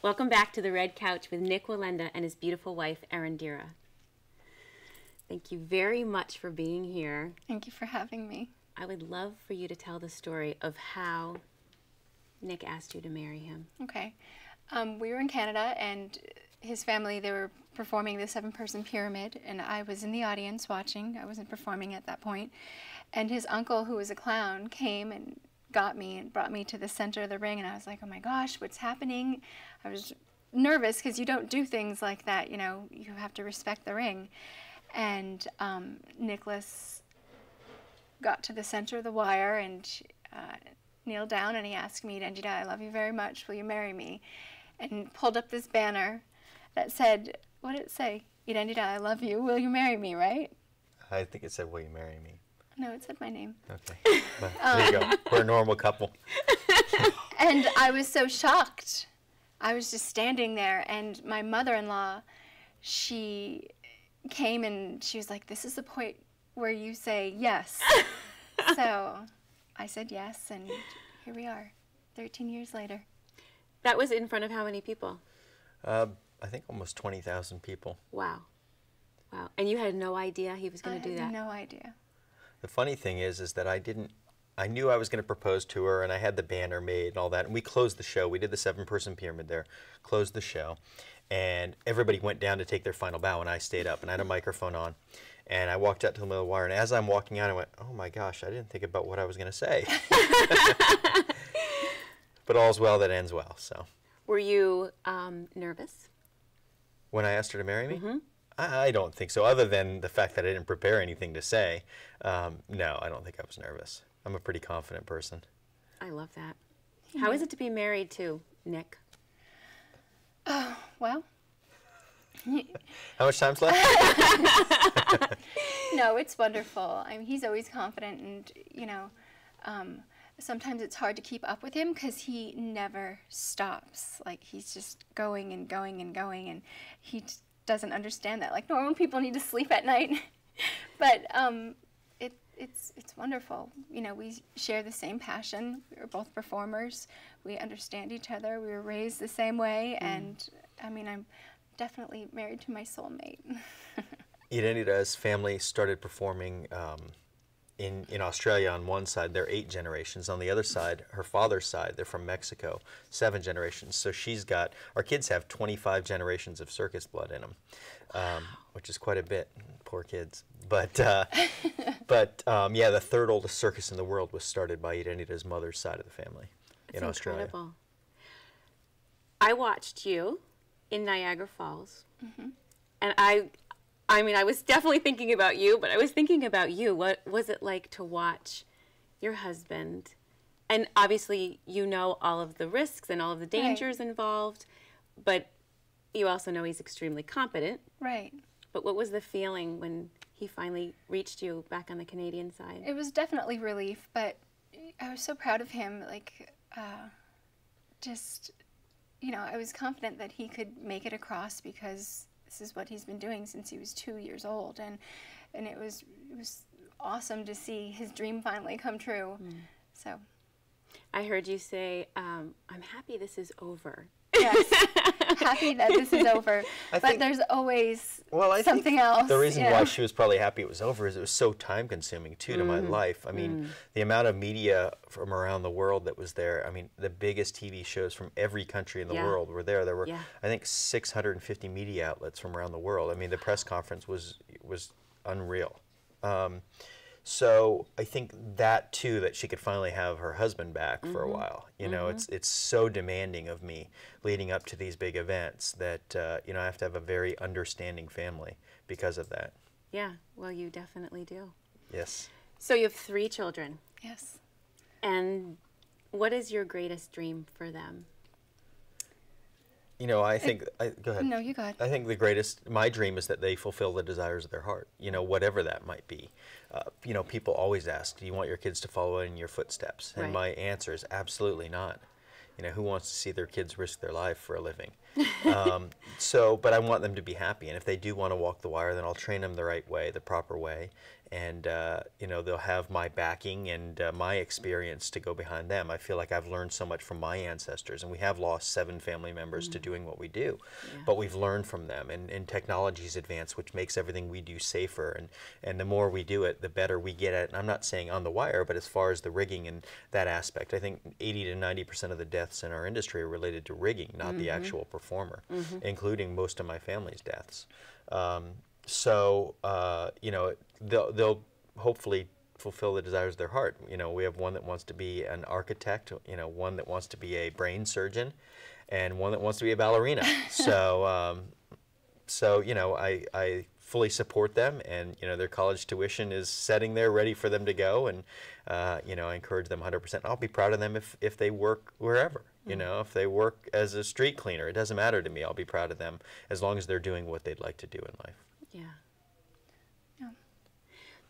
Welcome back to the Red Couch with Nik Wallenda and his beautiful wife, Arundira. Thank you very much for being here. Thank you for having me. I would love for you to tell the story of how Nik asked you to marry him. Okay. We were in Canada, and his family, they were performing the 7-person pyramid, and I was in the audience watching. I wasn't performing at that point. And his uncle, who was a clown, came and got me and brought me to the center of the ring, and I was like, oh my gosh, what's happening? I was nervous because you don't do things like that, you know, you have to respect the ring. And Nicholas got to the center of the wire and kneeled down, and he asked me, Anjita, I love you very much, will you marry me? And pulled up this banner that said, what did it say? Irendita, I love you, will you marry me, right? I think it said, will you marry me? No, it said my name. Okay. Well, there you go. We're a normal couple. And I was so shocked. I was just standing there, and my mother-in-law, she came and she was like, this is the point where you say yes. So I said yes, and here we are, 13 years later. That was in front of how many people? I think almost 20,000 people. Wow. Wow. And you had no idea he was going to do that? I had no idea. The funny thing is that I knew I was going to propose to her, and I had the banner made and all that, and we closed the show. We did the 7-person pyramid there, closed the show, and everybody went down to take their final bow, and I stayed up, and I had a microphone on, and I walked out to the middle of the wire, and as I'm walking out, I went, oh my gosh, I didn't think about what I was going to say. But all's well that ends well, so. Were you nervous? When I asked her to marry me? Mm-hmm. I don't think so, other than the fact that I didn't prepare anything to say. No, I don't think I was nervous. I'm a pretty confident person. I love that. How is it to be married to Nik? Oh, well. How much time's left? No, it's wonderful. I mean, he's always confident, and, you know, sometimes it's hard to keep up with him because he never stops. Like, he's just going and going and going, and he doesn't understand that. Like, normal people need to sleep at night. But it's wonderful. You know, we share the same passion. We're both performers. We understand each other. We were raised the same way, and I mean, I'm definitely married to my soulmate. Irendita's family started performing in Australia on one side. They're 8 generations. On the other side, her father's side, they're from Mexico, 7 generations. So she's got, our kids have 25 generations of circus blood in them, which is quite a bit. Poor kids. But yeah, the 3rd oldest circus in the world was started by Irendita's mother's side of the family in Australia. Incredible. I watched you in Niagara Falls, and I mean, I was definitely thinking about you, but I was thinking about you. What was it like to watch your husband? And obviously, you know all of the risks and all of the dangers involved, but you also know he's extremely competent. Right. But what was the feeling when he finally reached you back on the Canadian side? It was definitely relief, but I was so proud of him. Like, just, you know, I was confident that he could make it across because this is what he's been doing since he was 2 years old, and it was awesome to see his dream finally come true. So, I heard you say, "I'm happy this is over." Yes, happy that this is over, but there's always something else. The reason why she was probably happy it was over is it was so time-consuming, too, to my life. I mean, the amount of media from around the world that was there, I mean, the biggest TV shows from every country in the world were there. There were, I think, 650 media outlets from around the world. I mean, the press conference was unreal. So I think that, too, that she could finally have her husband back for a while. You know, it's so demanding of me leading up to these big events that, you know, I have to have a very understanding family because of that. Yeah, well, you definitely do. Yes. So you have 3 children. Yes. And what is your greatest dream for them? You know, I think, go ahead. No, you go ahead. I think my dream is that they fulfill the desires of their heart, you know, whatever that might be. You know, people always ask, do you want your kids to follow in your footsteps? And my answer is absolutely not. You know, who wants to see their kids risk their life for a living? But I want them to be happy. And if they do want to walk the wire, then I'll train them the right way, the proper way. and you know, they'll have my backing and my experience to go behind them. I feel like I've learned so much from my ancestors, and we have lost 7 family members to doing what we do, but we've learned from them, and technology's advanced, which makes everything we do safer, and the more we do it, the better we get at it. And I'm not saying on the wire, but as far as the rigging and that aspect, I think 80 to 90% of the deaths in our industry are related to rigging, not the actual performer, including most of my family's deaths. So, you know, they'll hopefully fulfill the desires of their heart. You know, we have one that wants to be an architect, you know, one that wants to be a brain surgeon, and one that wants to be a ballerina. So, so you know, I fully support them, and, you know, their college tuition is sitting there ready for them to go, and, you know, I encourage them 100%. I'll be proud of them if they work wherever. You know, if they work as a street cleaner, it doesn't matter to me. I'll be proud of them as long as they're doing what they'd like to do in life. Yeah.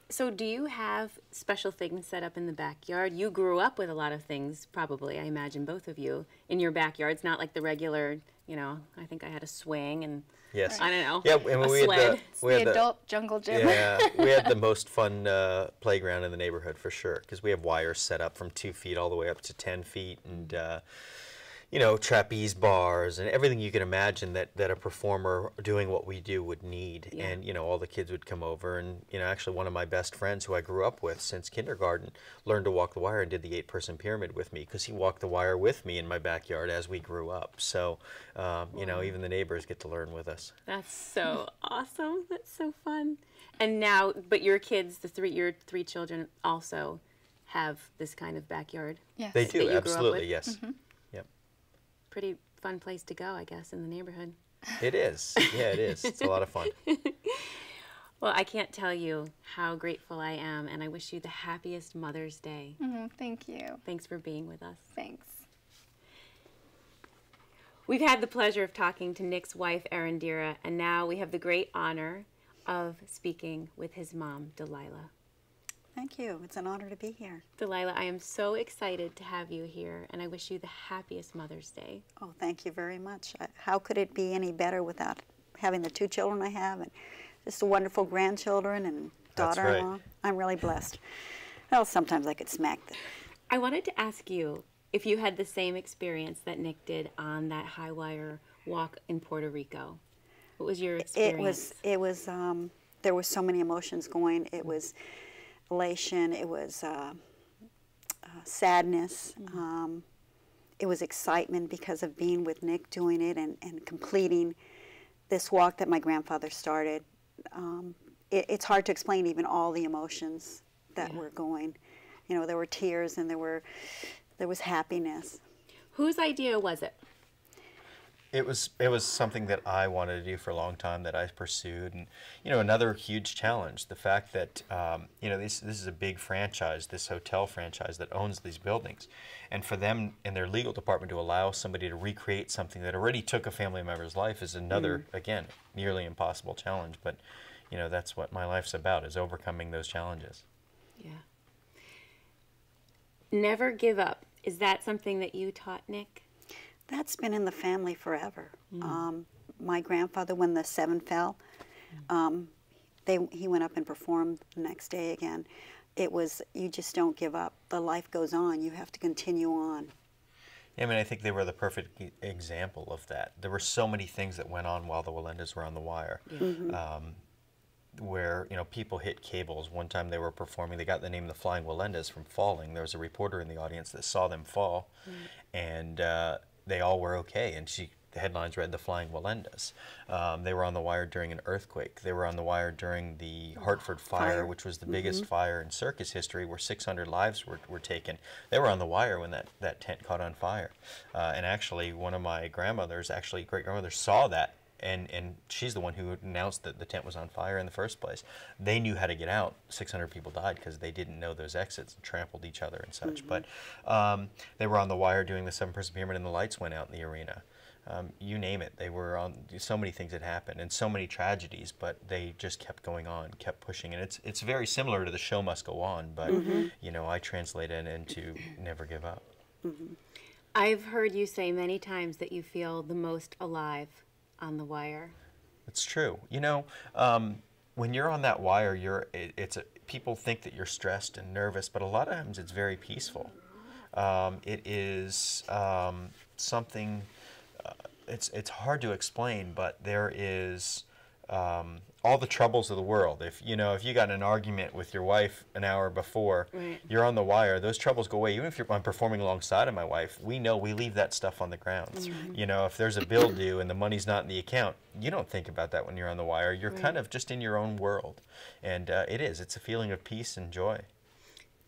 So do you have special things set up in the backyard? You grew up with a lot of things, probably, I imagine, both of you, in your backyards, not like the regular, you know, I think I had a swing and, yes. I don't know, yeah, and a we sled. had The adult jungle gym. Yeah, we had the most fun playground in the neighborhood for sure, because we have wires set up from 2 feet all the way up to 10 feet, and you know, trapeze bars and everything you can imagine that a performer doing what we do would need. Yeah. And, you know, all the kids would come over, and, you know, actually one of my best friends who I grew up with since kindergarten learned to walk the wire and did the 8-person pyramid with me, because he walked the wire with me in my backyard as we grew up. So, you know, even the neighbors get to learn with us. That's so awesome. That's so fun. And now, but your kids, your 3 children also have this kind of backyard. Yes. They that do, you grew up absolutely, with? yes. Yep. Pretty fun place to go, I guess, in the neighborhood. It is. Yeah, it is. It's a lot of fun. Well, I can't tell you how grateful I am, and I wish you the happiest Mother's Day. Thank you. Thanks for being with us. Thanks. We've had the pleasure of talking to Nik's wife, Arundira, and now we have the great honor of speaking with his mom, Delilah. Thank you. It's an honor to be here. Delilah, I am so excited to have you here, and I wish you the happiest Mother's Day. Oh, thank you very much. How could it be any better without having the 2 children I have, and just wonderful grandchildren and That's daughter-in-law? right. I'm really blessed. Well, sometimes I get smacked. I wanted to ask you if you had the same experience that Nik did on that high wire walk in Puerto Rico. What was your experience? It was there were so many emotions going. It was elation, it was sadness, it was excitement because of being with Nik doing it and completing this walk that my grandfather started. It's hard to explain even all the emotions that were going. You know, there were tears and there was happiness. Whose idea was it? It was something that I wanted to do for a long time, that I pursued, and, you know, another huge challenge, the fact that you know, this is a big franchise, this hotel franchise that owns these buildings, and for them in their legal department to allow somebody to recreate something that already took a family member's life is another, again, nearly impossible challenge. But, you know, that's what my life's about, is overcoming those challenges. Yeah. Never give up. Is that something that you taught Nik? That's been in the family forever. My grandfather, when the 7 fell, he went up and performed the next day again. It was, you just don't give up. The life goes on. You have to continue on. I mean, I think they were the perfect example of that. There were so many things that went on while the Wallendas were on the wire. Where, you know, people hit cables. One time they were performing, they got the name the Flying Wallendas from falling. There was a reporter in the audience that saw them fall, and they all were okay, and the headlines read the Flying Wallendas. They were on the wire during an earthquake. They were on the wire during the Hartford fire, which was the biggest fire in circus history, where 600 lives were taken. They were on the wire when that tent caught on fire. And actually, one of my great-grandmothers saw that, and she's the one who announced that the tent was on fire in the first place. They knew how to get out. 600 people died because they didn't know those exits and trampled each other and such. But they were on the wire doing the 7-person pyramid, and the lights went out in the arena. You name it. They were on, so many things had happened and so many tragedies, but they just kept going on, kept pushing. And it's very similar to the show must go on, but you know, I translate it into never give up. I've heard you say many times that you feel the most alive on the wire. It's true. You know, when you're on that wire, people think that you're stressed and nervous, but a lot of times it's very peaceful. It is something, it's hard to explain, but there is all the troubles of the world. If you got in an argument with your wife an hour before, Right. you're on the wire, those troubles go away. Even if I'm performing alongside of my wife, we leave that stuff on the ground. If there's a bill due and the money's not in the account, you don't think about that when you're on the wire. You're kind of just in your own world. And it's a feeling of peace and joy.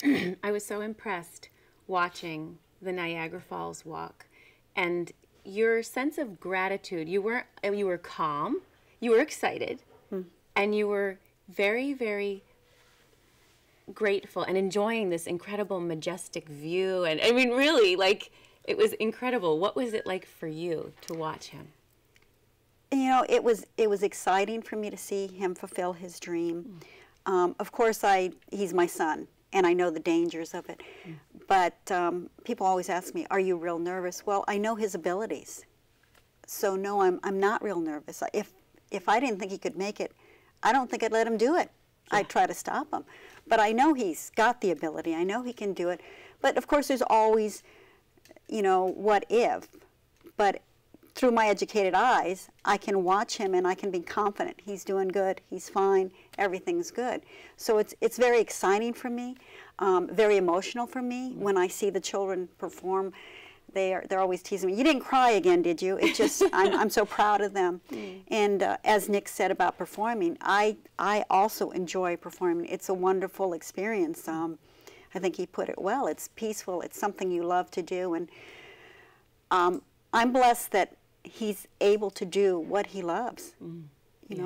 I was so impressed watching the Niagara Falls walk, and your sense of gratitude. You were calm, you were excited, and you were very, very grateful and enjoying this incredible, majestic view. And I mean, really, like, it was incredible. What was it like for you to watch him? It was exciting for me to see him fulfill his dream. Of course, he's my son, and I know the dangers of it. But people always ask me, "Are you real nervous?" Well, I know his abilities, so no, I'm not real nervous. If I didn't think he could make it, I don't think I'd let him do it. I'd try to stop him. But I know he's got the ability. I know he can do it. But of course, there's always, what if? But through my educated eyes, I can watch him and I can be confident. He's doing good. He's fine. Everything's good. So it's very exciting for me, very emotional for me when I see the children perform. They're always teasing me. "You didn't cry again, did you?" It just I'm so proud of them. And as Nik said about performing, I also enjoy performing. It's a wonderful experience. I think he put it well. It's peaceful. It's something you love to do, and I'm blessed that he's able to do what he loves.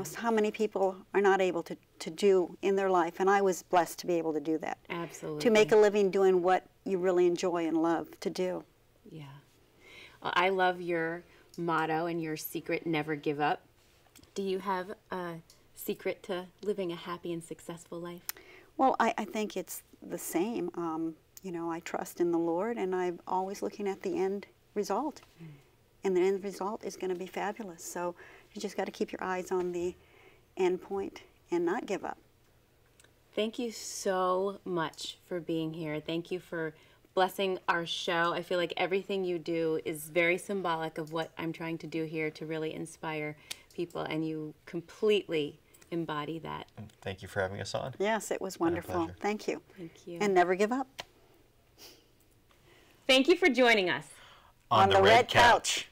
So how many people are not able to do in their life, and I was blessed to be able to do that. Absolutely. To make a living doing what you really enjoy and love to do. Yeah. Well, I love your motto and your secret, never give up. Do you have a secret to living a happy and successful life? Well, I think it's the same. I trust in the Lord, and I'm always looking at the end result. And the end result is going to be fabulous. So you just got to keep your eyes on the end point and not give up. Thank you so much for being here. Thank you for blessing our show. I feel like everything you do is very symbolic of what I'm trying to do here to really inspire people, and you completely embody that. Thank you for having us on. Yes, it was wonderful. Thank you. Thank you. And never give up. Thank you for joining us on the red couch.